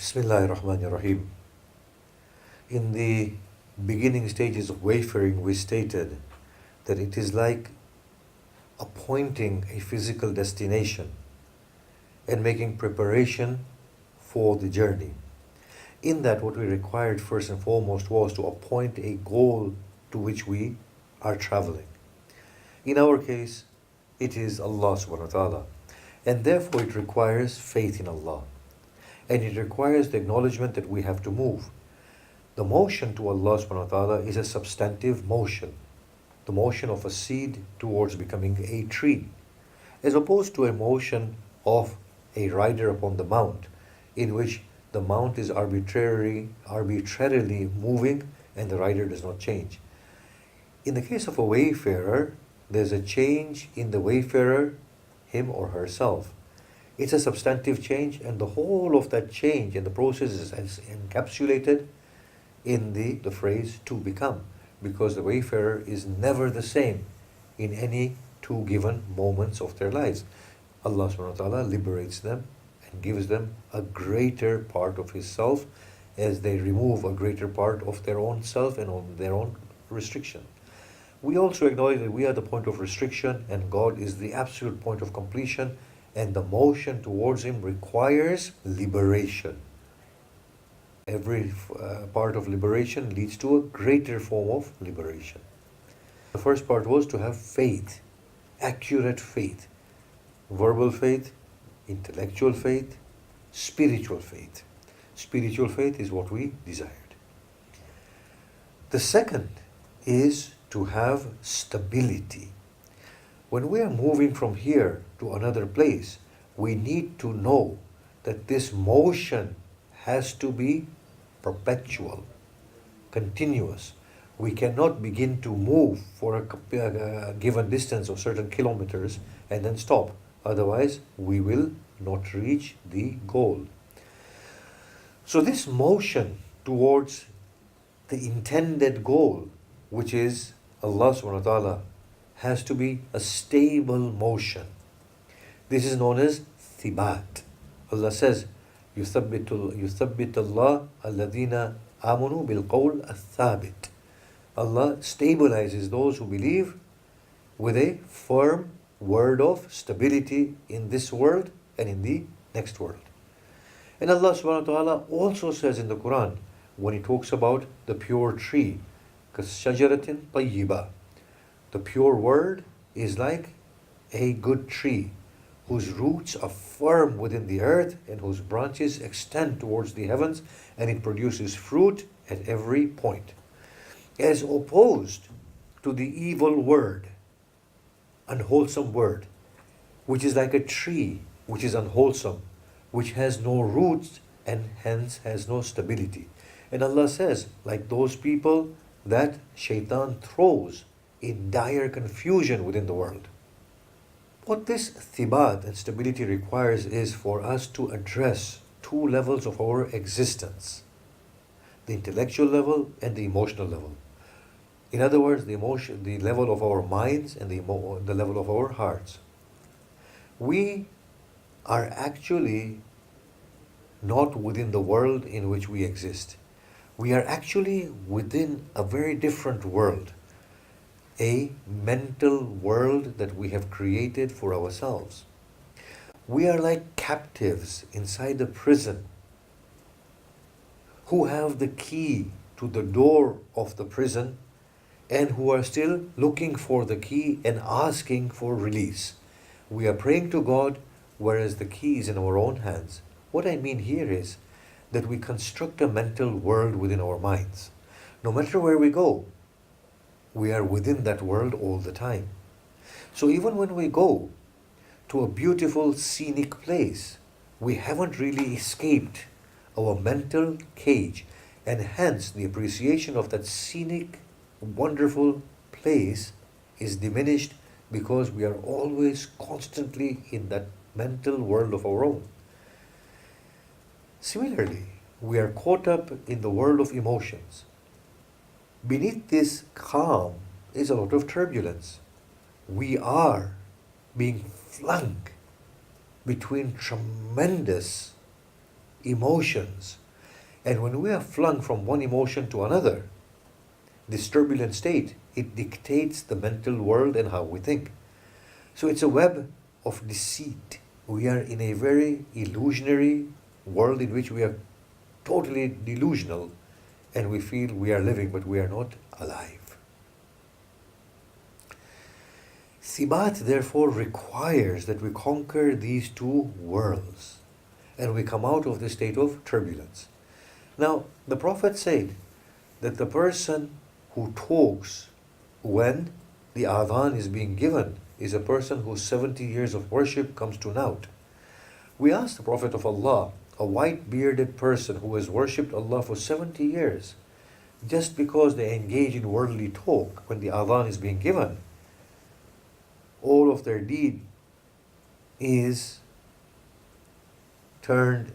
Bismillahir Rahmanir Rahim. In the beginning stages of wayfaring, we stated that it is like appointing a physical destination and making preparation for the journey. In that, what we required first and foremost was to appoint a goal to which we are traveling. In our case, it is Allah subhanahu wa ta'ala, and therefore it requires faith in Allah. And it requires the acknowledgement that we have to move. The motion to Allah subhanahu wa ta'ala is a substantive motion, the motion of a seed towards becoming a tree, as opposed to a motion of a rider upon the mount, in which the mount is arbitrarily moving and the rider does not change. In the case of a wayfarer, there's a change in the wayfarer, him or herself. It's a substantive change, and the whole of that change and the process is encapsulated in the phrase to become, because the wayfarer is never the same in any two given moments of their lives. Allah subhanahu wa ta'ala liberates them and gives them a greater part of His self as they remove a greater part of their own self and on their own restriction. We also acknowledge that we are the point of restriction and God is the absolute point of completion, and the motion towards Him requires liberation. Every part of liberation leads to a greater form of liberation. The first part was to have faith, accurate faith, verbal faith, intellectual faith, spiritual faith. Spiritual faith is what we desired. The second is to have stability. When we are moving from here to another place, we need to know that this motion has to be perpetual, continuous. We cannot begin to move for a given distance of certain kilometers and then stop. Otherwise, we will not reach the goal. So this motion towards the intended goal, which is Allah subhanahu wa ta'ala, has to be a stable motion. This is known as thibat. Allah says, يُثَبِّتُ اللَّهُ الَّذِينَ آمَنُوا بِالْقَوْلِ الثَّابِتِ. Allah stabilizes those who believe with a firm word of stability in this world and in the next world. And Allah subhanahu wa ta'ala also says in the Quran, when He talks about the pure tree, كَالشَّجَرَةٍ طَيِّبَةٍ, the pure word is like a good tree whose roots are firm within the earth and whose branches extend towards the heavens, and it produces fruit at every point. As opposed to the evil word, unwholesome word, which is like a tree which is unwholesome, which has no roots and hence has no stability. And Allah says, like those people that shaitan throws in dire confusion within the world. What this thibat and stability requires is for us to address two levels of our existence, the intellectual level and the emotional level. In other words, the level of our minds and the level of our hearts. We are actually not within the world in which we exist. We are actually within a very different world, a mental world that we have created for ourselves. We are like captives inside the prison who have the key to the door of the prison and who are still looking for the key and asking for release. We are praying to God, whereas the key is in our own hands. What I mean here is that we construct a mental world within our minds. No matter where we go, we are within that world all the time. So even when we go to a beautiful scenic place, we haven't really escaped our mental cage, and hence the appreciation of that scenic, wonderful place is diminished because we are always constantly in that mental world of our own. Similarly, we are caught up in the world of emotions. Beneath this calm is a lot of turbulence. We are being flung between tremendous emotions. And when we are flung from one emotion to another, this turbulent state, it dictates the mental world and how we think. So it's a web of deceit. We are in a very illusionary world in which we are totally delusional and we feel we are living, but we are not alive. Sibat therefore requires that we conquer these two worlds and we come out of the state of turbulence. Now, the Prophet said that the person who talks when the adhan is being given is a person whose 70 years of worship comes to naught. We asked the Prophet of Allah, a white-bearded person who has worshipped Allah for 70 years, just because they engage in worldly talk when the adhan is being given, all of their deed is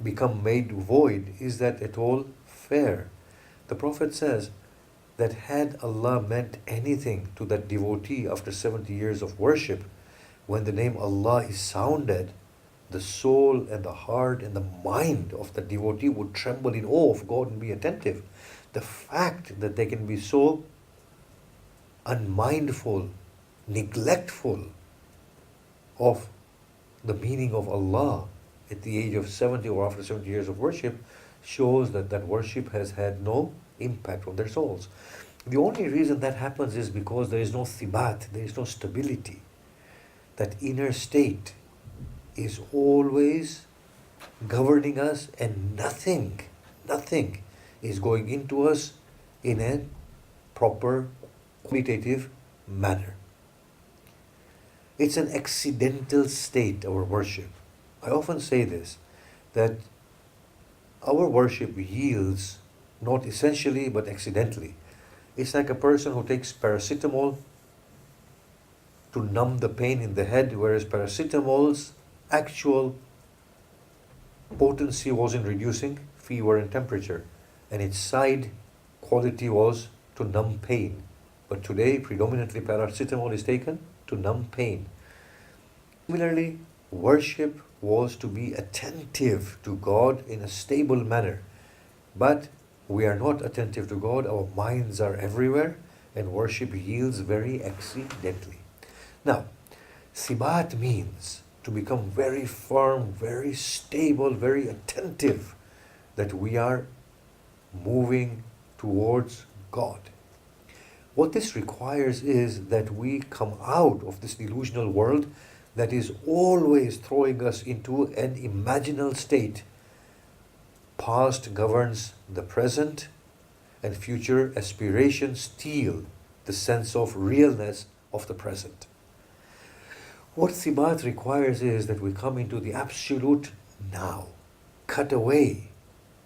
become made void. Is that at all fair? The Prophet says that had Allah meant anything to that devotee after 70 years of worship, when the name Allah is sounded, the soul and the heart and the mind of the devotee would tremble in awe of God and be attentive. The fact that they can be so unmindful, neglectful of the meaning of Allah at the age of 70 or after 70 years of worship shows that that worship has had no impact on their souls. The only reason that happens is because there is no thibat, there is no stability. That inner state is always governing us and nothing is going into us in a proper qualitative manner. It's an accidental state, our worship. I often say this, that our worship yields not essentially but accidentally. It's like a person who takes paracetamol to numb the pain in the head, whereas paracetamol's actual potency was in reducing fever and temperature, and its side quality was to numb pain. But today, predominantly paracetamol is taken to numb pain. Similarly, worship was to be attentive to God in a stable manner. But we are not attentive to God, our minds are everywhere, and worship yields very accidentally. Now, sibat means to become very firm, very stable, very attentive, that we are moving towards God. What this requires is that we come out of this delusional world that is always throwing us into an imaginal state. Past governs the present, and future aspirations steal the sense of realness of the present. What Sibat requires is that we come into the absolute now. Cut away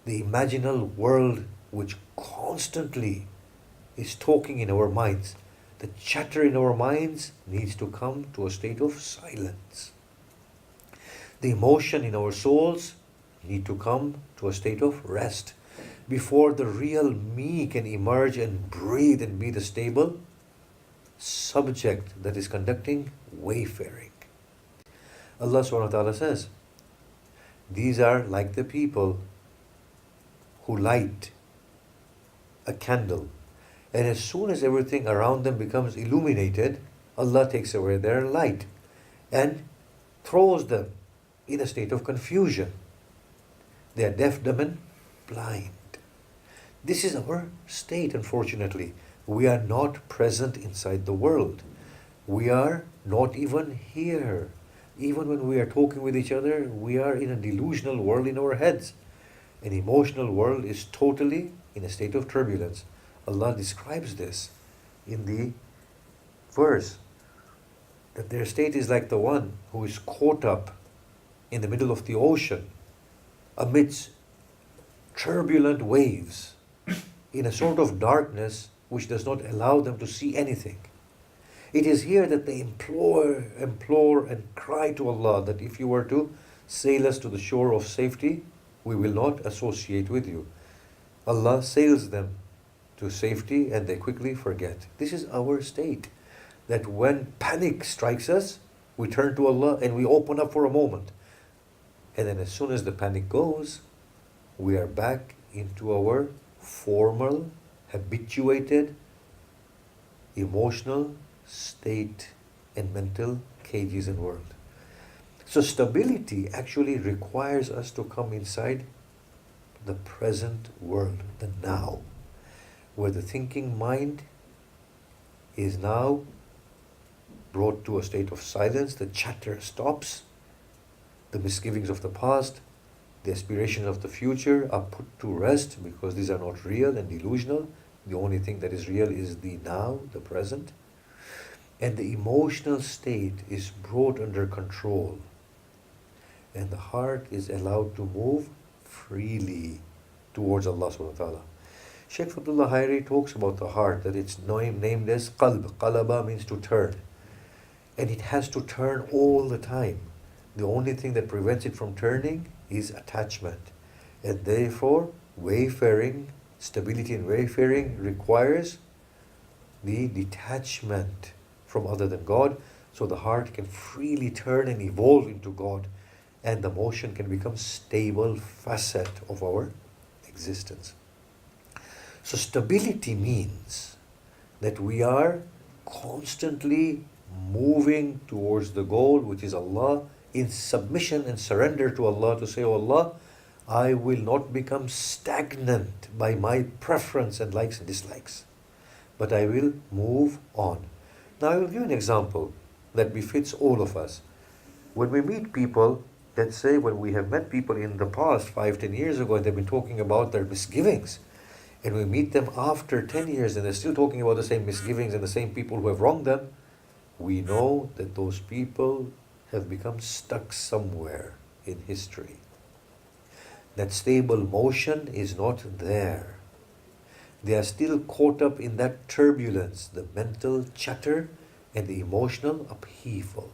the imaginal world which constantly is talking in our minds. The chatter in our minds needs to come to a state of silence. The emotion in our souls need to come to a state of rest before the real me can emerge and breathe and be the stable subject that is conducting wayfaring. Allah subhanahu wa ta'ala says, these are like the people who light a candle, and as soon as everything around them becomes illuminated, Allah takes away their light and throws them in a state of confusion. They are deaf, dumb and blind. This is our state, unfortunately. We are not present inside the world. We are not even here. Even when we are talking with each other, we are in a delusional world in our heads. An emotional world is totally in a state of turbulence. Allah describes this in the verse, that their state is like the one who is caught up in the middle of the ocean amidst turbulent waves in a sort of darkness which does not allow them to see anything. It is here that they implore and cry to Allah that if you were to sail us to the shore of safety, we will not associate with you. Allah sails them to safety and they quickly forget. This is our state, that when panic strikes us, we turn to Allah and we open up for a moment. And then as soon as the panic goes, we are back into our formal, habituated, emotional state and mental cages and world. So stability actually requires us to come inside the present world, the now, where the thinking mind is now brought to a state of silence, the chatter stops, the misgivings of the past, the aspirations of the future are put to rest because these are not real and delusional. The only thing that is real is the now, the present. And the emotional state is brought under control. And the heart is allowed to move freely towards Allah subhanahu wa ta'ala. Sheikh Fadullah Hayri talks about the heart, that it's named as qalb. Qalaba means to turn. And it has to turn all the time. The only thing that prevents it from turning is attachment. And therefore, wayfaring, stability in wayfaring requires the detachment from other than God, so the heart can freely turn and evolve into God, and the motion can become stable facet of our existence. So stability means that we are constantly moving towards the goal, which is Allah, in submission and surrender to Allah, to say, oh Allah, I will not become stagnant by my preference and likes and dislikes, but I will move on. Now I will give you an example that befits all of us. When we meet people, let's say when we have met people in the past, 5-10 years ago, and they've been talking about their misgivings, and we meet them after 10 years and they're still talking about the same misgivings and the same people who have wronged them, we know that those people have become stuck somewhere in history. That stable motion is not there. They are still caught up in that turbulence, the mental chatter and the emotional upheaval.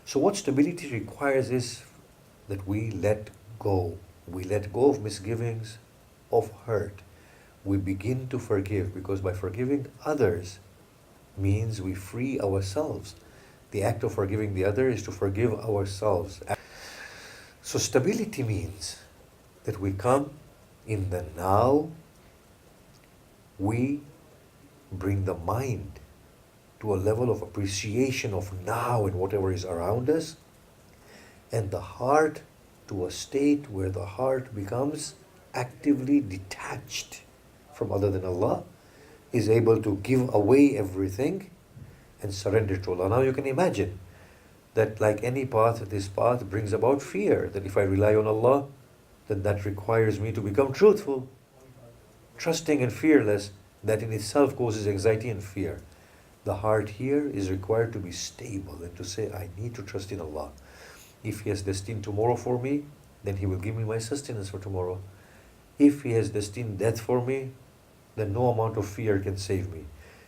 So what stability requires is that we let go. We let go of misgivings, of hurt. We begin to forgive, because by forgiving others means we free ourselves. The act of forgiving the other is to forgive ourselves. So stability means that we come in the now, we bring the mind to a level of appreciation of now and whatever is around us, and the heart to a state where the heart becomes actively detached from other than Allah, is able to give away everything and surrender to Allah. Now you can imagine that like any path, this path brings about fear, that if I rely on Allah, then that requires me to become truthful, trusting and fearless. That in itself causes anxiety and fear. The heart here is required to be stable and to say, I need to trust in Allah. If He has destined tomorrow for me, then He will give me my sustenance for tomorrow. If He has destined death for me, then no amount of fear can save me.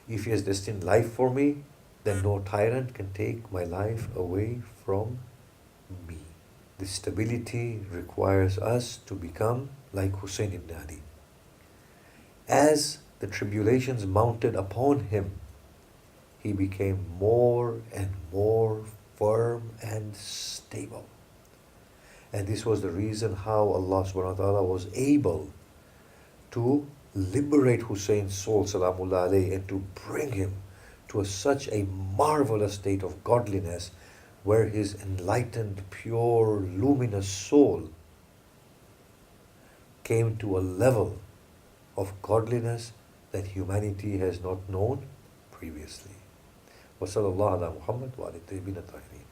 If He has destined life for me, then no tyrant can take my life away from me. This stability requires us to become like Hussein ibn Ali. As the tribulations mounted upon him, he became more and more firm and stable. And this was the reason how Allah subhanahu wa ta'ala was able to liberate Hussein's soul, salamullah alayhi, and to bring him to such a marvelous state of godliness, where his enlightened, pure, luminous soul came to a level of godliness that humanity has not known previously. وصلى الله على محمد وعلى الطيبين الطاهرين.